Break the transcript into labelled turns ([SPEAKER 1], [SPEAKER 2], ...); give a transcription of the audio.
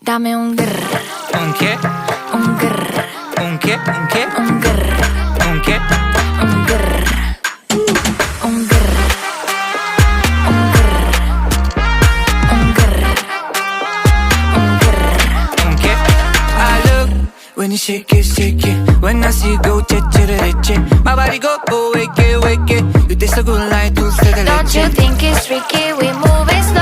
[SPEAKER 1] Dame un grr,
[SPEAKER 2] ¿Un qué?
[SPEAKER 1] un grr,
[SPEAKER 2] ¿Un qué? ¿Un qué?
[SPEAKER 1] un grr,
[SPEAKER 2] ¿Un qué?
[SPEAKER 1] un grr, un grr, un grr, un grr, un grr.
[SPEAKER 2] ¿Un qué? I look when you shake it. When I see you go, che. My body go, wake it. You taste so good like dulce de
[SPEAKER 1] Don't you
[SPEAKER 2] leche.
[SPEAKER 1] think it's tricky? We move it slow.